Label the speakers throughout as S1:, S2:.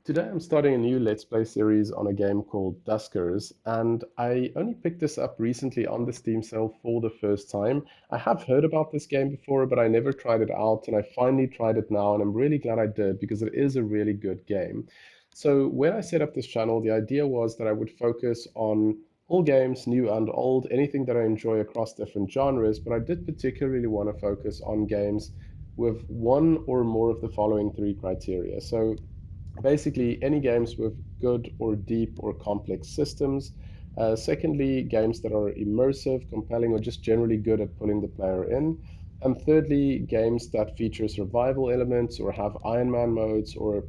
S1: Today I'm starting a new Let's Play series on a game called Duskers, and I only picked this up recently on the Steam sale for the first time. I have heard about this game before, but I never tried it out, and I finally tried it now, and I'm really glad I did because it is a really good game. So when I set up this channel, the idea was that I would focus on all games, new and old, anything that I enjoy across different genres, but I did particularly want to focus on games with one or more of the following three criteria. So basically any games with good or deep or complex systems. Secondly, games that are immersive, compelling, or just generally good at pulling the player in. And thirdly, games that feature survival elements or have Iron Man modes or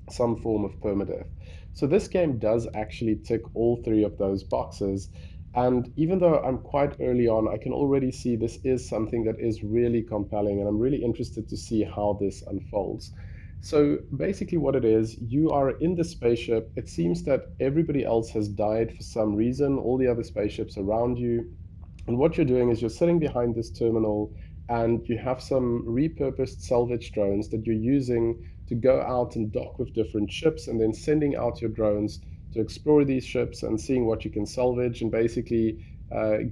S1: some form of permadeath. So this game does actually tick all three of those boxes. And even though I'm quite early on, I can already see this is something that is really compelling, and I'm really interested to see how this unfolds. So basically, what it is, you are in the spaceship. It seems that everybody else has died for some reason, all the other spaceships around you. And what you're doing is you're sitting behind this terminal and you have some repurposed salvage drones that you're using to go out and dock with different ships and then sending out your drones to explore these ships and seeing what you can salvage and basically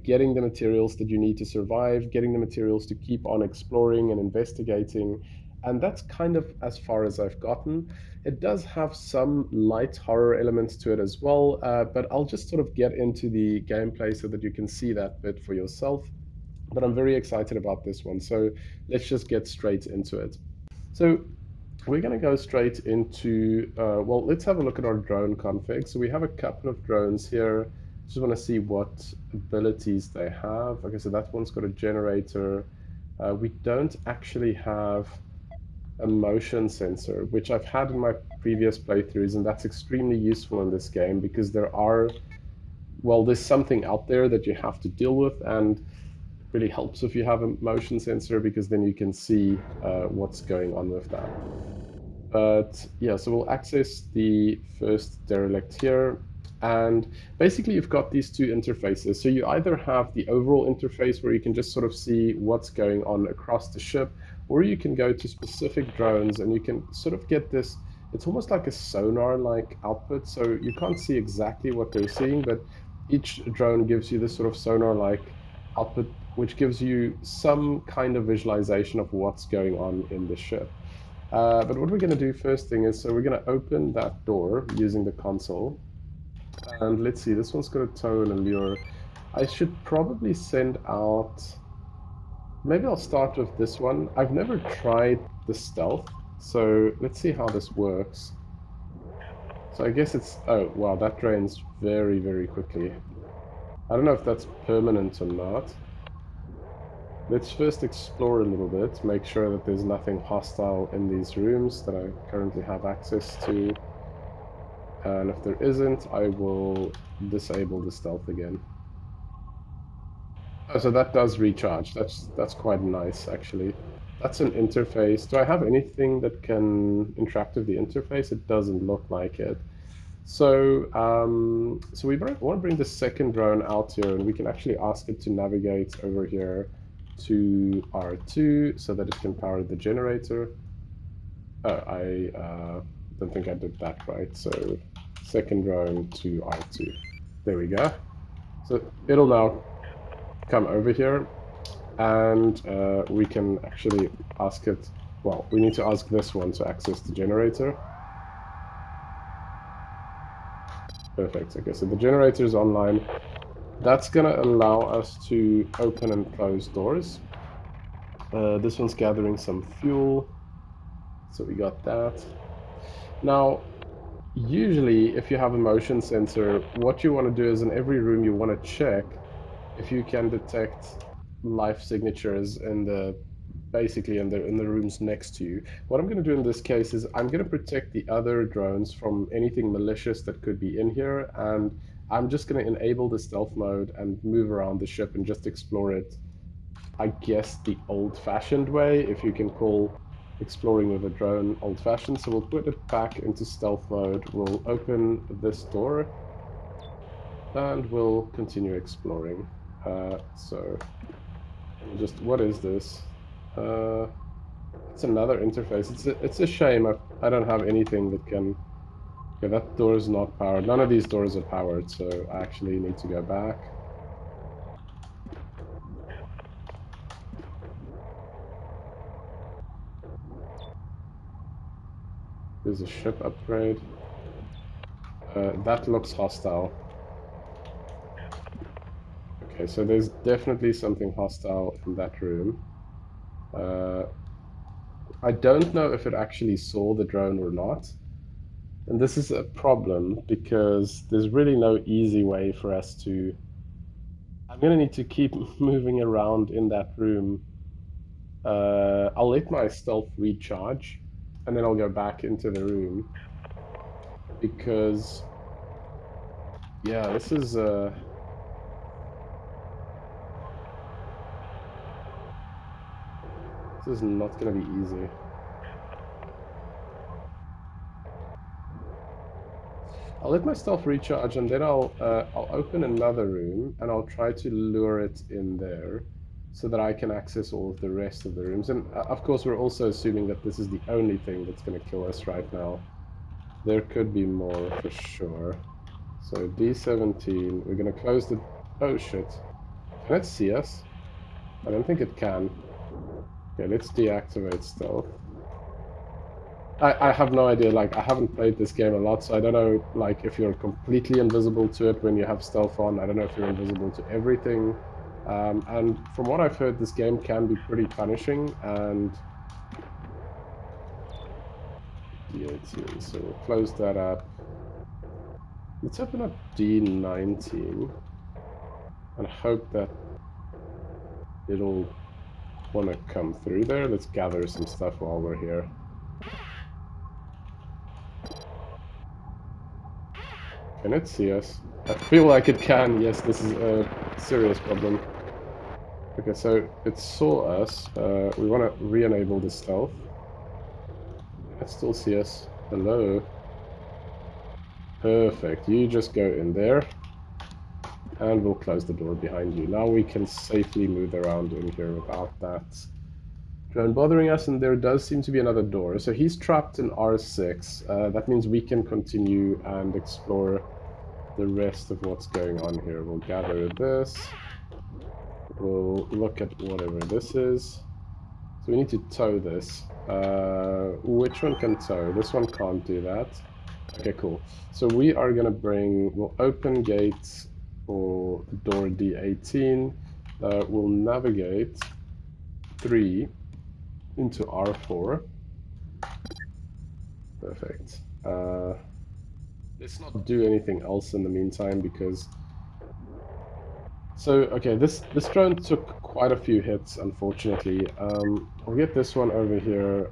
S1: getting the materials that you need to survive, getting the materials to keep on exploring and investigating. And that's kind of as far as I've gotten. It does have some light horror elements to it as well, but I'll just sort of get into the gameplay so that you can see that bit for yourself. But I'm very excited about this one, so let's just get straight into it. So we're going to go straight into, well, let's have a look at our drone config. So we have a couple of drones here. Just want to see what abilities they have. Okay, so that one's got a generator. We don't actually have a motion sensor, which I've had in my previous playthroughs, and that's extremely useful in this game because there are, well, there's something out there that you have to deal with, and it really helps if you have a motion sensor because then you can see what's going on with that. But yeah, so we'll access the first derelict here. And basically, you've got these two interfaces. So you either have the overall interface where you can just sort of see what's going on across the ship, or you can go to specific drones and you can sort of get this. It's almost like a sonar-like output. So you can't see exactly what they're seeing, but each drone gives you this sort of sonar-like output, which gives you some kind of visualization of what's going on in the ship. But what we're going to do first thing is, so we're going to open that door using the console. And let's see, this one's got a tow and a lure. I should probably send out, maybe I'll start with this one. I've never tried the stealth, so let's see how this works. So I guess it's, oh wow, that drains very, very quickly. I don't know if that's permanent or not. Let's first explore a little bit, make sure that there's nothing hostile in these rooms that I currently have access to. And if there isn't, I will disable the stealth again. Oh, so that does recharge. That's quite nice, actually. That's an interface. Do I have anything that can interact with the interface? It doesn't look like it. So, so we want to bring the second drone out here, and we can actually ask it to navigate over here to R2 so that it can power the generator. Oh, I don't think I did that right. So second drone to R2. There we go. So it'll now come over here, and we can actually ask it, well, we need to ask this one to access the generator. Perfect. Okay, so the generator is online. That's going to allow us to open and close doors. This one's gathering some fuel, so we got that. Now, usually, if you have a motion sensor, what you want to do is in every room you want to check if you can detect life signatures in the basically in the rooms next to you. What I'm going to do in this case is I'm going to protect the other drones from anything malicious that could be in here, and I'm just going to enable the stealth mode and move around the ship and just explore it, I guess, the old-fashioned way, if you can call exploring with a drone old-fashioned. So we'll put it back into stealth mode. We'll open this door and we'll continue exploring. So just, what is this? It's another interface. It's a shame I don't have anything that can Okay, that door is not powered. None of these doors are powered, so I actually need to go back. There's a ship upgrade. That looks hostile. Okay, so there's definitely something hostile in that room. Uh, I don't know if it actually saw the drone or not. And this is a problem because there's really no easy way for us to... I'm gonna need to keep moving around in that room. I'll let my stealth recharge, and then I'll go back into the room because, yeah, this is not gonna be easy. I'll let my stealth recharge, and then I'll open another room, and I'll try to lure it in there, so that I can access all of the rest of the rooms. And of course, we're also assuming that this is the only thing that's gonna kill us right now. There could be more for sure. So D17, we're gonna close the... Oh shit. Can it see us? I don't think it can. Okay, let's deactivate stealth. I have no idea, like, I haven't played this game a lot, so I don't know, like, if you're completely invisible to it when you have stealth on. I don't know if you're invisible to everything. And from what I've heard, this game can be pretty punishing, and... D18, so we'll close that up. Let's open up D19, and hope that it'll want to come through there. Let's gather some stuff while we're here. Can it see us? I feel like it can. Yes, this is a serious problem. Okay, so it saw us. We want to re-enable the stealth. Can it still see us? Hello? Perfect. You just go in there. And we'll close the door behind you. Now we can safely move around in here without that drone bothering us. And there does seem to be another door. So he's trapped in R6. That means we can continue and explore the rest of what's going on here. We'll gather this. We'll look at whatever this is. So we need to tow this. Which one can tow? This one can't do that. Okay, cool. So we are gonna we'll open gate for door D18. We'll navigate 3 into R4. Perfect. Let's not do anything else in the meantime because... So, okay, this drone took quite a few hits, unfortunately. I'll get this one over here.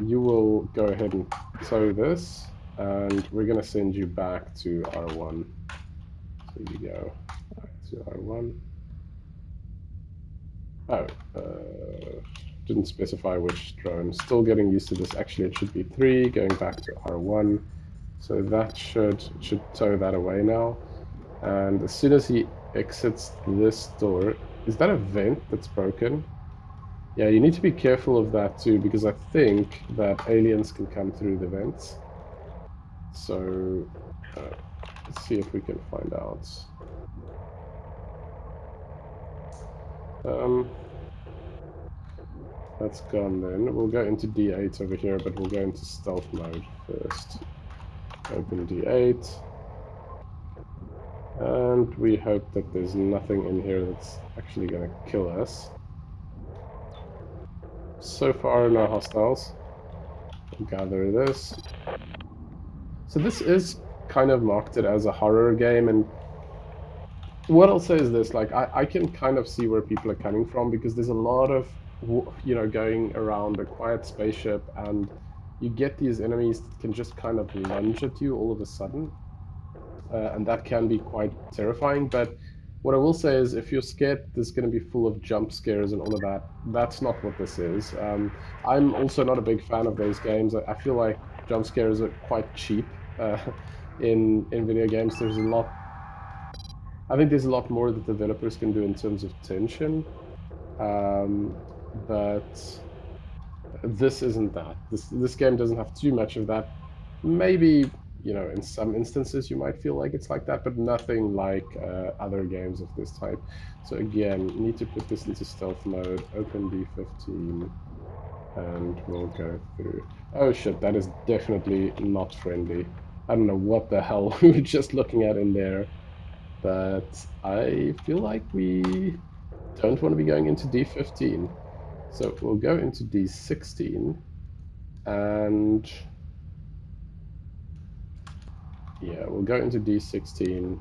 S1: You will go ahead and tow this, and we're going to send you back to R1. So you go back to R1. Oh, didn't specify which drone. Still getting used to this. Actually, it should be 3, going back to R1. So that should tow that away now. And as soon as he exits this door... Is that a vent that's broken? Yeah, you need to be careful of that too, because I think that aliens can come through the vents. So, let's see if we can find out. That's gone then. We'll go into D8 over here, but we'll go into stealth mode first. Open D8. And we hope that there's nothing in here that's actually going to kill us. So far, no hostiles. We'll gather this. So this is kind of marketed as a horror game, and what I'll say is this, like, I can kind of see where people are coming from, because there's a lot of, you know, going around a quiet spaceship, and you get these enemies that can just kind of lunge at you all of a sudden. And that can be quite terrifying. But what I will say is, if you're scared there's going to be full of jump scares and all of that, that's not what this is. I'm also not a big fan of those games. I feel like jump scares are quite cheap in video games. There's a lot... I think there's a lot more that developers can do in terms of tension. But this isn't that. This game doesn't have too much of that. Maybe you know, in some instances you might feel like it's like that, but nothing like other games of this type. So again, need to put this into stealth mode, open D15, and we'll go through. Oh shit, that is definitely not friendly. I don't know what the hell we were just looking at in there, but I feel like we don't want to be going into D15. So we'll go into D16 and yeah, we'll go into D16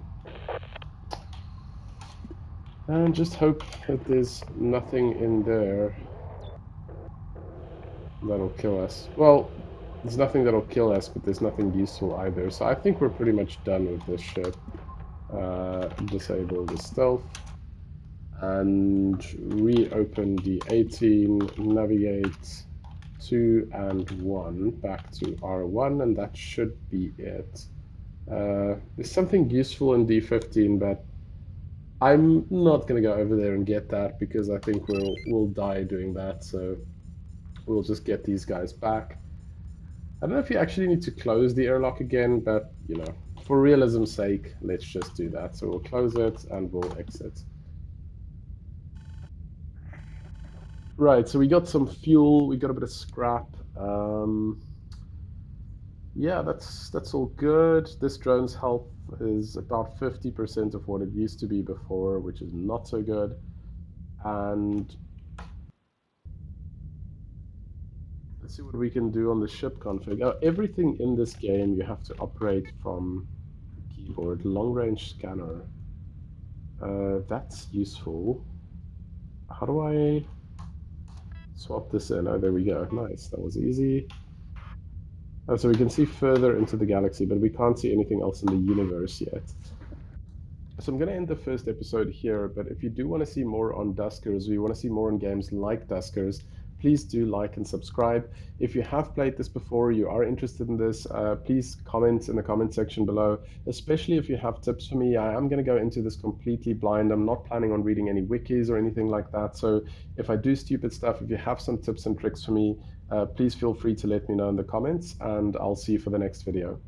S1: and just hope that there's nothing in there that'll kill us. Well, there's nothing that'll kill us, but there's nothing useful either. So I think we're pretty much done with this ship. Disable the stealth and reopen D18, navigate 2 and 1 back to R1, and that should be it. There's something useful in D15, but I'm not gonna go over there and get that because I think we'll die doing that. So we'll just get these guys back. I don't know if you actually need to close the airlock again, but you know, for realism's sake, let's just do that. So we'll close it and we'll exit. Right, so we got some fuel, we got a bit of scrap. Yeah, that's all good. This drone's health is about 50% of what it used to be before, which is not so good. And let's see what we can do on the ship config. Everything in this game you have to operate from the keyboard. Long range scanner. That's useful. How do I swap this in? Oh, there we go. Nice. That was easy. So we can see further into the galaxy, but we can't see anything else in the universe yet. So I'm going to end the first episode here, but if you do want to see more on Duskers, or you want to see more on games like Duskers, please do like and subscribe. If you have played this before, you are interested in this, please comment in the comment section below, especially if you have tips for me. I am going to go into this completely blind. I'm not planning on reading any wikis or anything like that. So if I do stupid stuff, if you have some tips and tricks for me, please feel free to let me know in the comments, and I'll see you for the next video.